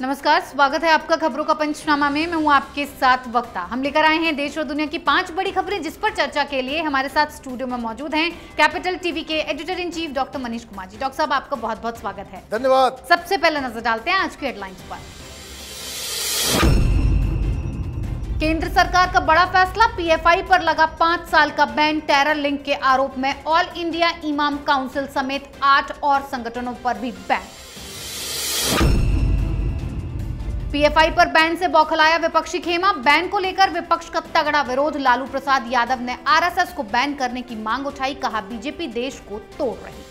नमस्कार, स्वागत है आपका खबरों का पंचनामा में। मैं हूं आपके साथ वक्ता। हम लेकर आए हैं देश और दुनिया की 5 बड़ी खबरें, जिस पर चर्चा के लिए हमारे साथ स्टूडियो में मौजूद हैं कैपिटल टीवी के editor in chief doctor Manish Kumar ji. Doctor साहब, आपका बहुत बहुत स्वागत है। धन्यवाद। सबसे पहले नजर डालते हैं आज की हेडलाइंस पर। केंद्र सरकार का बड़ा फैसला, पीएफआई पर लगा 5 साल का बैन। टेरर लिंक के आरोप में ऑल इंडिया इमाम काउंसिल समेत 8 और संगठनों पर भी बैन। पीएफआई पर बैन से बौखलाया विपक्षी खेमा। बैन को लेकर विपक्ष का तगड़ा विरोध। लालू प्रसाद यादव ने आरएसएस को बैन करने की मांग उठाई। कहा, बीजेपी देश को तोड़ रही।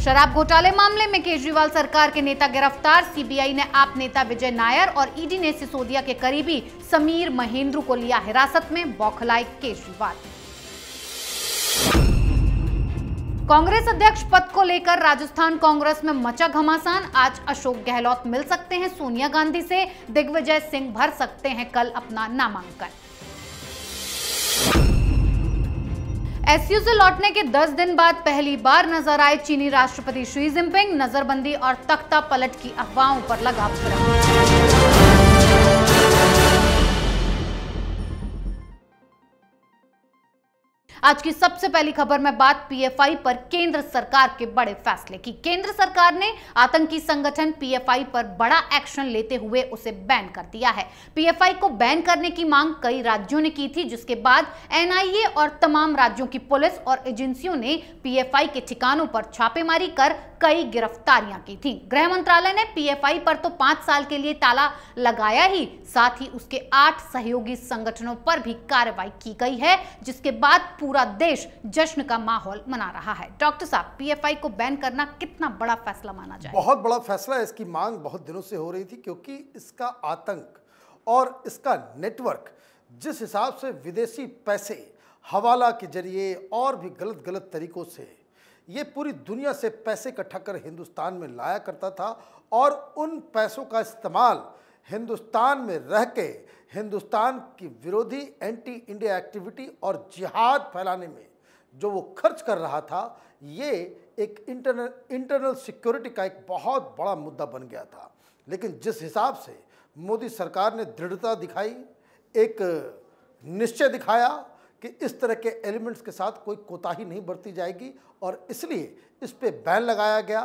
शराब घोटाले मामले में केजरीवाल सरकार के नेता गिरफ्तार। सीबीआई ने आप नेता विजय नायर और ईडी ने सिसोदिया के करीबी समीर महेंद्र को लिया हिरासत में। बौखलाए केजरीवाल। कांग्रेस अध्यक्ष पद को लेकर राजस्थान कांग्रेस में मचा घमासान। आज अशोक गहलोत मिल सकते हैं सोनिया गांधी से। दिग्विजय सिंह भर सकते हैं कल अपना नामांकन। एसयू से लौटने के 10 दिन बाद पहली बार नजर आए चीनी राष्ट्रपति शी जिनपिंग। नजरबंदी और तख्ता पलट की अफवाहों पर लगा विराम। आज की सबसे पहली खबर में बात पीएफआई पर केंद्र सरकार के बड़े फैसले की। केंद्र सरकार ने आतंकी संगठन पीएफआई पर बड़ा एक्शन लेते हुए उसे बैन कर दिया है। पीएफआई को बैन करने की मांग कई राज्यों ने की थी, जिसके बाद एनआईए और तमाम राज्यों की पुलिस और एजेंसियों ने पीएफआई के ठिकानों पर छापेमारी कर कई गिरफ्तारियां की थी। गृह मंत्रालय ने पीएफआई पर तो 5 साल के लिए ताला लगाया ही, साथ ही उसके 8 सहयोगी संगठनों पर भी कार्रवाई की गई है, जिसके बाद पूरा देश जश्न का माहौल मना रहा है। डॉक्टर साहब, पीएफआई को बैन करना कितना बड़ा फैसला माना जाए? बहुत बड़ा फैसला है। इसकी मांग बहुत दिनों से हो रही थी, क्योंकि इसका आतंक और इसका नेटवर्क, जिस हिसाब से विदेशी पैसे हवाला के जरिए और भी गलत गलत तरीकों से ये पूरी दुनिया से पैसे इकट्ठा कर हिंदुस्तान में लाया करता था, और उन पैसों का इस्तेमाल हिंदुस्तान में रह के हिंदुस्तान की विरोधी एंटी इंडिया एक्टिविटी और जिहाद फैलाने में जो वो खर्च कर रहा था, ये एक इंटरनल सिक्योरिटी का एक बहुत बड़ा मुद्दा बन गया था। लेकिन जिस हिसाब से मोदी सरकार ने दृढ़ता दिखाई, एक निश्चय दिखाया कि इस तरह के एलिमेंट्स के साथ कोई कोताही नहीं बरती जाएगी, और इसलिए इस पे बैन लगाया गया।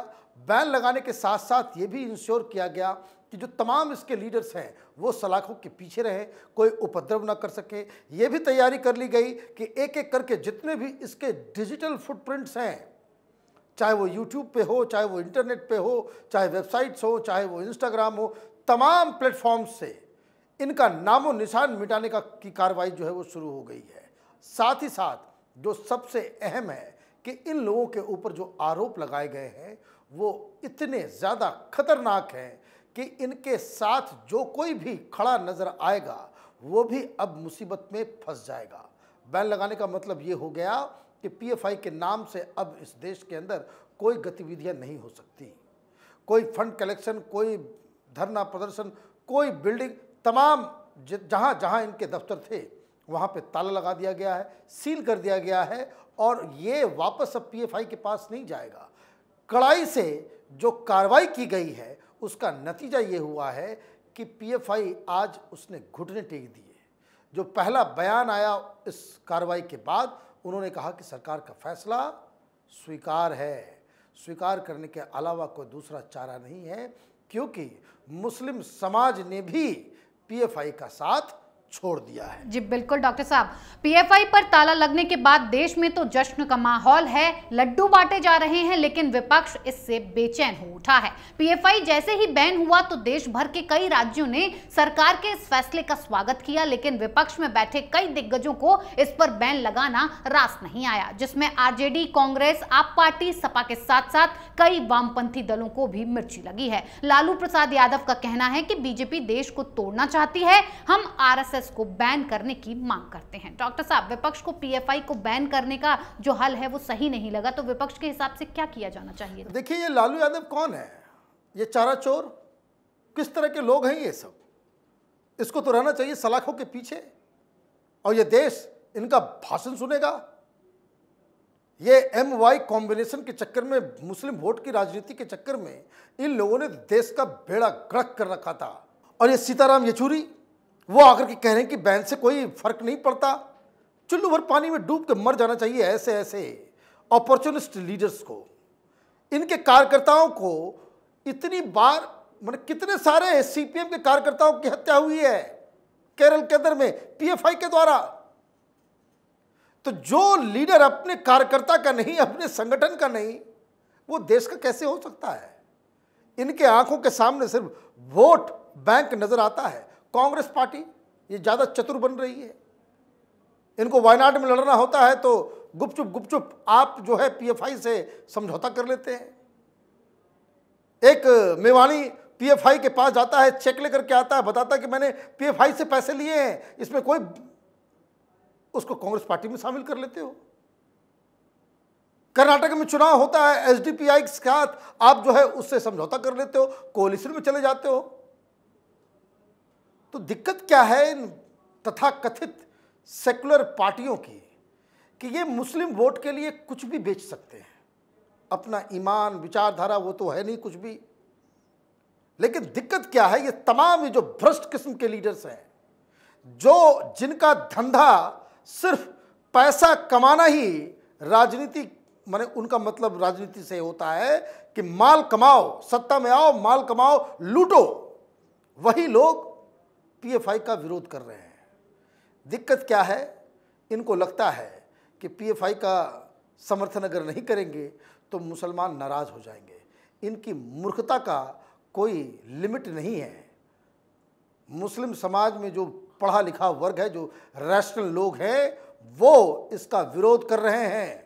बैन लगाने के साथ साथ ये भी इंश्योर किया गया कि जो तमाम इसके लीडर्स हैं वो सलाखों के पीछे रहें, कोई उपद्रव ना कर सके। ये भी तैयारी कर ली गई कि एक एक करके जितने भी इसके डिजिटल फुटप्रिंट्स हैं, चाहे वो यूट्यूब पे हो, चाहे वो इंटरनेट पे हो, चाहे वेबसाइट्स हो, चाहे वो इंस्टाग्राम हो, तमाम प्लेटफॉर्म्स से इनका नामो निशान मिटाने की कार्रवाई जो है वो शुरू हो गई है। साथ ही साथ जो सबसे अहम है कि इन लोगों के ऊपर जो आरोप लगाए गए हैं वो इतने ज़्यादा खतरनाक हैं कि इनके साथ जो कोई भी खड़ा नज़र आएगा वो भी अब मुसीबत में फंस जाएगा। बैन लगाने का मतलब ये हो गया कि पीएफआई के नाम से अब इस देश के अंदर कोई गतिविधियां नहीं हो सकती। कोई फंड कलेक्शन, कोई धरना प्रदर्शन, कोई बिल्डिंग, तमाम जहाँ जहाँ इनके दफ्तर थे वहाँ पे ताला लगा दिया गया है, सील कर दिया गया है, और ये वापस अब पीएफआई के पास नहीं जाएगा। कड़ाई से जो कार्रवाई की गई है उसका नतीजा ये हुआ है कि पीएफआई आज उसने घुटने टेक दिए। जो पहला बयान आया इस कार्रवाई के बाद, उन्होंने कहा कि सरकार का फैसला स्वीकार है, स्वीकार करने के अलावा कोई दूसरा चारा नहीं है, क्योंकि मुस्लिम समाज ने भी पीएफआई का साथ छोड़ दिया है। जी बिल्कुल डॉक्टर साहब, पीएफआई पर ताला लगने के बाद देश में तो जश्न का माहौल है, लड्डू बांटे जा रहे हैं, लेकिन विपक्ष इससे बेचैन हो उठा है। पीएफआई जैसे ही बैन हुआ तो देश भर के कई राज्यों ने सरकार के इस फैसले का स्वागत किया, लेकिन विपक्ष में बैठे कई दिग्गजों को इस पर बैन लगाना रास नहीं आया, जिसमें आरजेडी, कांग्रेस, आप पार्टी, सपा के साथ साथ कई वामपंथी दलों को भी मिर्ची लगी है। लालू प्रसाद यादव का कहना है कि बीजेपी देश को तोड़ना चाहती है, हम आरएसएस को बैन करने की मांग करते हैं। डॉक्टर साहब, विपक्ष को पीएफआई को बैन करने का जो हल है वो सही नहीं लगा, तो विपक्ष के हिसाब से क्या किया जाना चाहिए? देखिए, ये लालू यादव कौन है? ये चारा चोर, किस तरह के लोग हैं ये सब? इसको तो रहना चाहिए सलाखों के पीछे, और ये देश इनका भाषण सुनेगा। ये MY कॉम्बिनेशन के चक्कर में, मुस्लिम वोट की राजनीति के चक्कर में इन लोगों ने देश का बेड़ा गर्क कर रखा था। और ये सीताराम येचुरी वो आकर के कह रहे हैं कि बैन से कोई फर्क नहीं पड़ता, चुल्लू भर पानी में डूब के मर जाना चाहिए। ऐसे ऐसे अपॉर्चुनिस्ट लीडर्स को, इनके कार्यकर्ताओं को इतनी बार, मतलब कितने सारे CPM के कार्यकर्ताओं की हत्या हुई है केरल के अंदर में PFI के द्वारा। तो जो लीडर अपने कार्यकर्ता का नहीं, अपने संगठन का नहीं, वो देश का कैसे हो सकता है? इनके आंखों के सामने सिर्फ वोट बैंक नजर आता है। कांग्रेस पार्टी ये ज्यादा चतुर बन रही है। इनको वायनाड में लड़ना होता है तो गुपचुप आप जो है PFI से समझौता कर लेते हैं। एक मेवानी PFI के पास जाता है, चेक लेकर के आता है, बताता है कि मैंने PFI से पैसे लिए हैं, इसमें कोई, उसको कांग्रेस पार्टी में शामिल कर लेते हो। कर्नाटक में चुनाव होता है, SDPI के साथ आप जो है उससे समझौता कर लेते हो, कोalition में चले जाते हो। तो दिक्कत क्या है इन तथाकथित सेकुलर पार्टियों की कि ये मुस्लिम वोट के लिए कुछ भी बेच सकते हैं, अपना ईमान, विचारधारा वो तो है नहीं कुछ भी। लेकिन दिक्कत क्या है, ये तमाम ये जो भ्रष्ट किस्म के लीडर्स हैं, जो जिनका धंधा सिर्फ पैसा कमाना ही राजनीति, माने उनका मतलब राजनीति से होता है कि माल कमाओ, सत्ता में आओ, माल कमाओ, लूटो, वही लोग PFI का विरोध कर रहे हैं। दिक्कत क्या है, इनको लगता है कि PFI का समर्थन अगर नहीं करेंगे तो मुसलमान नाराज हो जाएंगे। इनकी मूर्खता का कोई लिमिट नहीं है। मुस्लिम समाज में जो पढ़ा लिखा वर्ग है, जो रैशनल लोग हैं, वो इसका विरोध कर रहे हैं।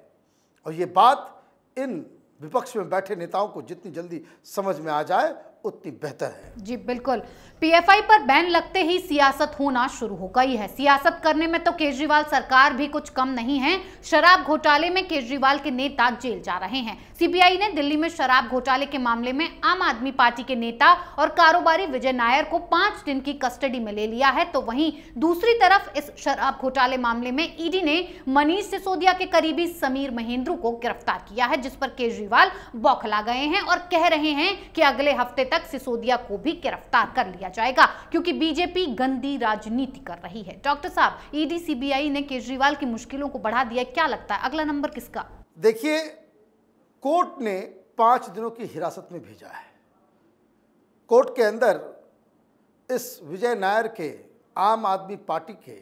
और ये बात इन विपक्ष में बैठे नेताओं को जितनी जल्दी समझ में आ जाए उतनी बेहतर है। जी बिल्कुल, PFI पर बैन लगते ही सियासत होना शुरू हो गई है। सियासत करने में तो केजरीवाल सरकार भी कुछ कम नहीं है। शराब घोटाले में केजरीवाल के नेता जेल जा रहे हैं। CBI ने दिल्ली में शराब घोटाले के मामले में आम आदमी पार्टी के नेता और कारोबारी विजय नायर को 5 दिन की कस्टडी में ले लिया है। तो वहीं दूसरी तरफ इस शराब घोटाले मामले में ED ने मनीष सिसोदिया के करीबी समीर महेंद्रू को गिरफ्तार किया है, जिस पर केजरीवाल बौखला गए हैं और कह रहे हैं कि अगले हफ्ते तक सिसोदिया को भी गिरफ्तार कर लिया जाएगा, क्योंकि बीजेपी गंदी राजनीति कर रही है। डॉक्टर साहब, ED CBI ने केजरीवाल की मुश्किलों को बढ़ा दिया, क्या लगता है अगला नंबर किसका? देखिए, कोर्ट ने 5 दिनों की हिरासत में भेजा है। कोर्ट के अंदर इस विजय नायर के, आम आदमी पार्टी के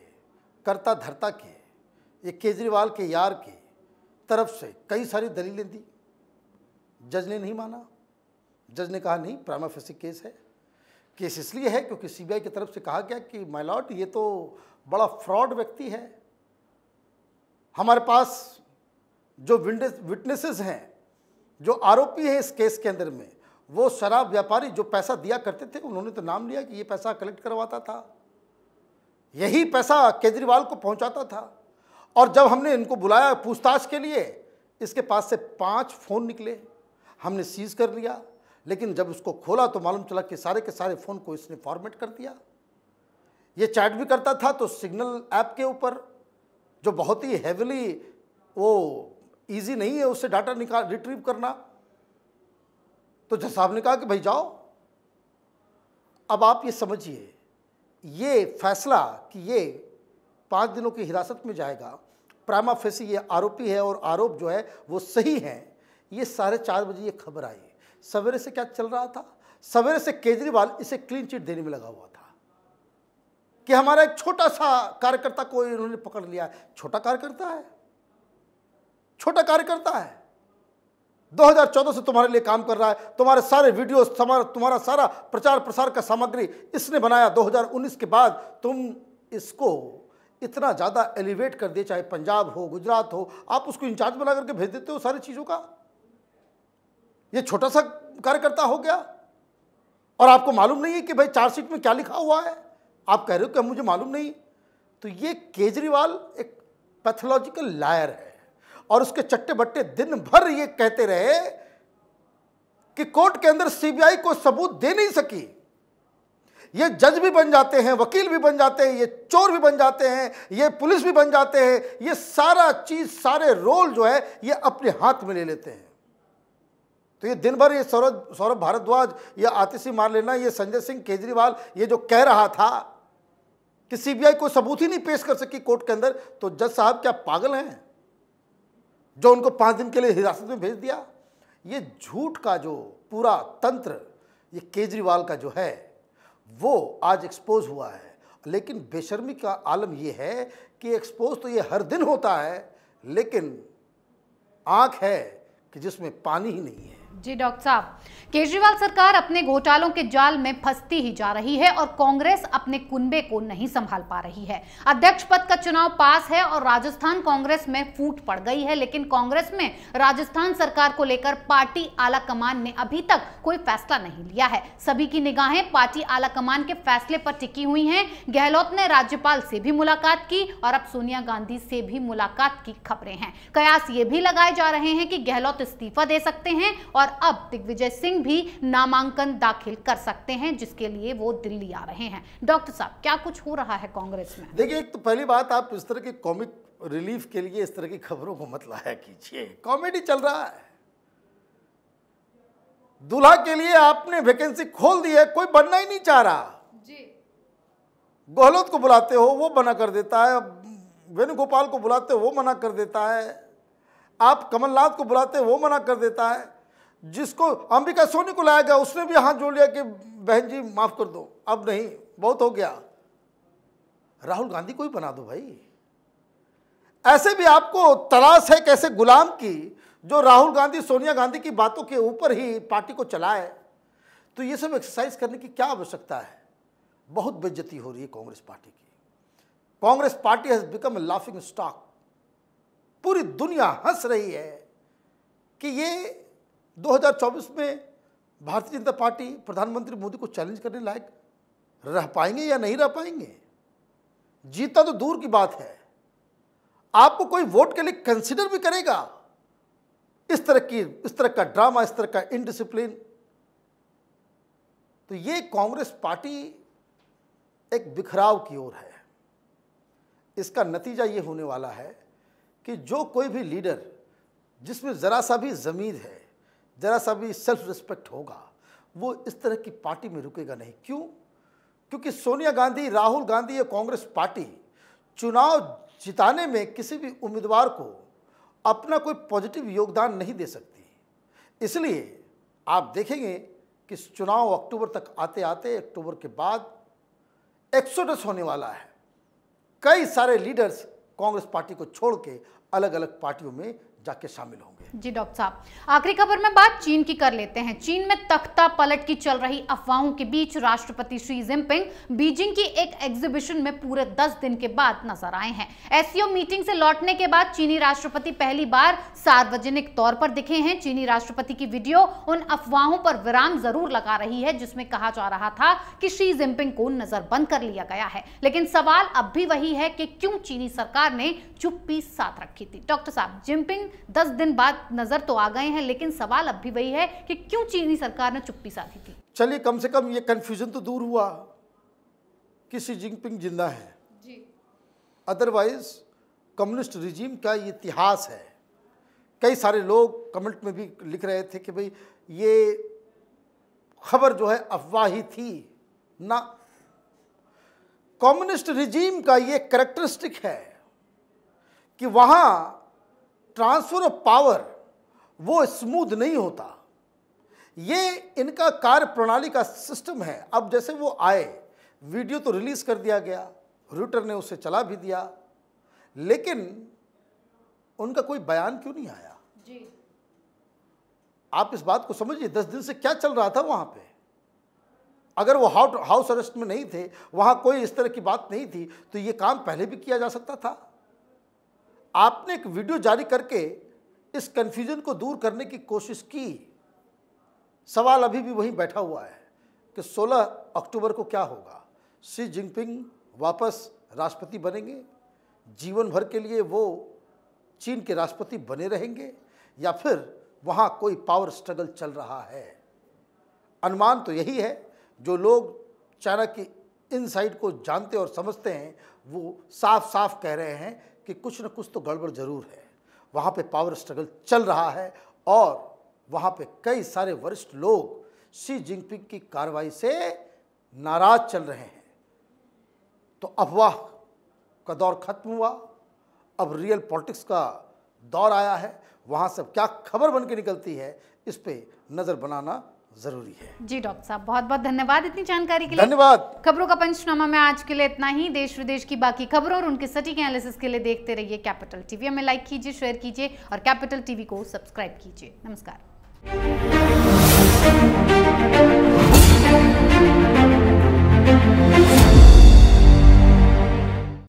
कर्ता धर्ता के, ये केजरीवाल के यार की तरफ से कई सारी दलीलें दी। जज ने नहीं माना। जज ने कहा नहीं, प्राइमा फेसी केस है। केस इसलिए है क्योंकि CBI की तरफ से कहा गया कि माय लॉर्ड, ये तो बड़ा फ्रॉड व्यक्ति है। हमारे पास जो विटनेसेस हैं, जो आरोपी हैं इस केस के अंदर में, वो शराब व्यापारी जो पैसा दिया करते थे, उन्होंने तो नाम लिया कि ये पैसा कलेक्ट करवाता था, यही पैसा केजरीवाल को पहुंचाता था। और जब हमने इनको बुलाया पूछताछ के लिए, इसके पास से 5 फ़ोन निकले, हमने सीज कर लिया। लेकिन जब उसको खोला तो मालूम चला कि सारे के सारे फ़ोन को इसने फॉर्मेट कर दिया। ये चैट भी करता था तो सिग्नल ऐप के ऊपर, जो बहुत ही हेविली, वो इजी नहीं है उससे डाटा रिट्रीव करना। तो जज साहब ने कहा कि भाई जाओ। अब आप ये समझिए, ये फैसला कि ये 5 दिनों की हिरासत में जाएगा, प्राइमा फेसी ये आरोपी है और आरोप जो है वो सही है, ये 4:30 बजे ये खबर आई। सवेरे से क्या चल रहा था? सवेरे से केजरीवाल इसे क्लीन चिट देने में लगा हुआ था कि हमारा एक छोटा सा कार्यकर्ता को इन्होंने पकड़ लिया है। छोटा कार्यकर्ता है, छोटा कार्यकर्ता है, 2014 से तुम्हारे लिए काम कर रहा है, तुम्हारे सारे वीडियोस, तुम्हारा सारा प्रचार प्रसार का सामग्री इसने बनाया। 2019 के बाद तुम इसको इतना ज़्यादा एलिवेट कर दिए, चाहे पंजाब हो, गुजरात हो, आप उसको इंचार्ज बना करके भेज देते हो सारी चीज़ों का। ये छोटा सा कार्यकर्ता हो गया और आपको मालूम नहीं है कि भाई चार्जशीट में क्या लिखा हुआ है। आप कह रहे हो कि मुझे मालूम नहीं। तो ये केजरीवाल एक पैथोलॉजिकल लायर है और उसके चट्टे बट्टे दिन भर ये कहते रहे कि कोर्ट के अंदर CBI को सबूत दे नहीं सकी, ये जज भी बन जाते हैं, वकील भी बन जाते हैं, ये चोर भी बन जाते हैं, ये पुलिस भी बन जाते हैं, ये सारा चीज, सारे रोल जो है ये अपने हाथ में ले लेते हैं। तो ये दिन भर ये सौरभ भारद्वाज, ये आतिशी मार लेना, ये संजय सिंह केजरीवाल ये जो कह रहा था कि सीबीआई कोई सबूत ही नहीं पेश कर सकी कोर्ट के अंदर, तो जज साहब क्या पागल हैं जो उनको 5 दिन के लिए हिरासत में भेज दिया? ये झूठ का जो पूरा तंत्र ये केजरीवाल का जो है वो आज एक्सपोज हुआ है। लेकिन बेशर्मी का आलम ये है कि एक्सपोज तो ये हर दिन होता है, लेकिन आंख है कि जिसमें पानी ही नहीं है। जी डॉक्टर साहब, केजरीवाल सरकार अपने घोटालों के जाल में फंसती ही जा रही है और कांग्रेस अपने कुनबे को नहीं संभाल पा रही है। अध्यक्ष पद का चुनाव पास है और राजस्थान कांग्रेस में फूट पड़ गई है, लेकिन कांग्रेस में राजस्थान सरकार को लेकर पार्टी आला कमान ने अभी तक कोई फैसला नहीं लिया है। सभी की निगाहें पार्टी आला कमान के फैसले पर टिकी हुई हैं। गहलोत ने राज्यपाल से भी मुलाकात की और अब सोनिया गांधी से भी मुलाकात की खबरें हैं। कयास ये भी लगाए जा रहे हैं कि गहलोत इस्तीफा दे सकते हैं और अब दिग्विजय सिंह भी नामांकन दाखिल कर सकते हैं, जिसके लिए वो दिल्ली आ रहे हैं। डॉक्टर साहब, क्या कुछ हो रहा है कांग्रेस में? देखिए, एक तो पहली बात, आप इस तरह की कॉमिक रिलीफ के लिए इस तरह की खबरों को मत लाया कीजिए। कॉमेडी चल रहा है। दूल्हा के लिए आपने वैकेंसी खोल दी है, कोई बनना ही नहीं चाह रहा जी। गहलोत को बुलाते हो वो मना कर देता है, वेणुगोपाल को बुलाते हो वो मना कर देता है, आप कमलनाथ को बुलाते हो वो मना कर देता है, जिसको अंबिका सोनी को लाया गया उसने भी हाथ जोड़ लिया कि बहन जी माफ कर दो, अब नहीं, बहुत हो गया। राहुल गांधी को ही बना दो भाई। ऐसे भी आपको तलाश है कैसे गुलाम की जो राहुल गांधी सोनिया गांधी की बातों के ऊपर ही पार्टी को चलाए। तो ये सब एक्सरसाइज करने की क्या आवश्यकता है? बहुत बेइज्जती हो रही है कांग्रेस पार्टी की। Congress party has become a laughing stock. पूरी दुनिया हंस रही है कि ये 2024 में भारतीय जनता पार्टी प्रधानमंत्री मोदी को चैलेंज करने लायक रह पाएंगे या नहीं रह पाएंगे। जीतना तो दूर की बात है, आपको कोई वोट के लिए कंसीडर भी करेगा? इस तरह का ड्रामा, इस तरह का इनडिसिप्लिन। तो ये कांग्रेस पार्टी एक बिखराव की ओर है। इसका नतीजा ये होने वाला है कि जो कोई भी लीडर जिसमें जरा सा भी ज़मीर है, जरा सा भी सेल्फ रिस्पेक्ट होगा, वो इस तरह की पार्टी में रुकेगा नहीं। क्यों? क्योंकि सोनिया गांधी, राहुल गांधी या कांग्रेस पार्टी चुनाव जिताने में किसी भी उम्मीदवार को अपना कोई पॉजिटिव योगदान नहीं दे सकती। इसलिए आप देखेंगे कि चुनाव अक्टूबर तक आते आते, अक्टूबर के बाद एक्सोडस होने वाला है। कई सारे लीडर्स कांग्रेस पार्टी को छोड़ के अलग अलग पार्टियों में जाके शामिल होंगे। जी डॉक्टर साहब, आखिरी खबर में बात चीन की कर लेते हैं। चीन में तख्ता पलट की चल रही अफवाहों के बीच राष्ट्रपति शी जिनपिंग बीजिंग की एक एग्जीबिशन में पूरे 10 दिन के बाद नजर आए हैं। एससीओ मीटिंग से लौटने के बाद चीनी राष्ट्रपति पहली बार सार्वजनिक तौर पर दिखे हैं। चीनी राष्ट्रपति की वीडियो उन अफवाहों पर विराम जरूर लगा रही है जिसमें कहा जा रहा था कि शी जिनपिंग को नजरबंद कर लिया गया है, लेकिन सवाल अब भी वही है कि क्यों चीनी सरकार ने चुप्पी साध रखी थी। डॉक्टर साहब, जिनपिंग 10 दिन बाद नजर तो आ गए हैं, लेकिन सवाल अब भी वही है कि क्यों चीनी सरकार ने चुप्पी साधी थी। चलिए, कम से कम ये कंफ्यूजन तो दूर हुआ कि शी जिनपिंग जिंदा है जी। अदरवाइज कम्युनिस्ट रिजीम का ये इतिहास है। कई सारे लोग कमेंट में भी लिख रहे थे कि भाई ये खबर जो है अफवाह ही थी ना। कम्युनिस्ट रिजीम का ये कैरेक्टरिस्टिक है कि वहां ट्रांसफर ऑफ पावर वो स्मूथ नहीं होता। ये इनका कार्य प्रणाली का सिस्टम है। अब जैसे वो आए, वीडियो तो रिलीज कर दिया गया, रूटर ने उसे चला भी दिया, लेकिन उनका कोई बयान क्यों नहीं आया जी? आप इस बात को समझिए, 10 दिन से क्या चल रहा था वहां पे। अगर वो हाउस अरेस्ट में नहीं थे, वहां कोई इस तरह की बात नहीं थी, तो ये काम पहले भी किया जा सकता था। आपने एक वीडियो जारी करके इस कंफ्यूजन को दूर करने की कोशिश की। सवाल अभी भी वहीं बैठा हुआ है कि 16 अक्टूबर को क्या होगा। शी जिनपिंग वापस राष्ट्रपति बनेंगे? जीवन भर के लिए वो चीन के राष्ट्रपति बने रहेंगे, या फिर वहाँ कोई पावर स्ट्रगल चल रहा है? अनुमान तो यही है। जो लोग चाइना की इनसाइड को जानते और समझते हैं, वो साफ साफ कह रहे हैं कि कुछ न कुछ तो गड़बड़ जरूर है। वहाँ पे पावर स्ट्रगल चल रहा है और वहाँ पे कई सारे वरिष्ठ लोग शी जिनपिंग की कार्रवाई से नाराज चल रहे हैं। तो अफवाह का दौर खत्म हुआ, अब रियल पॉलिटिक्स का दौर आया है। वहाँ से क्या खबर बन के निकलती है, इस पे नज़र बनाना जरूरी है। जी डॉक्टर साहब, बहुत बहुत धन्यवाद इतनी जानकारी के लिए। धन्यवाद। खबरों का पंचनामा में आज के लिए इतना ही। देश विदेश की बाकी खबरों और उनके सटीक एनालिसिस के लिए देखते रहिए कैपिटल टीवी। हमें लाइक कीजिए, शेयर कीजिए और कैपिटल टीवी को सब्सक्राइब कीजिए। नमस्कार।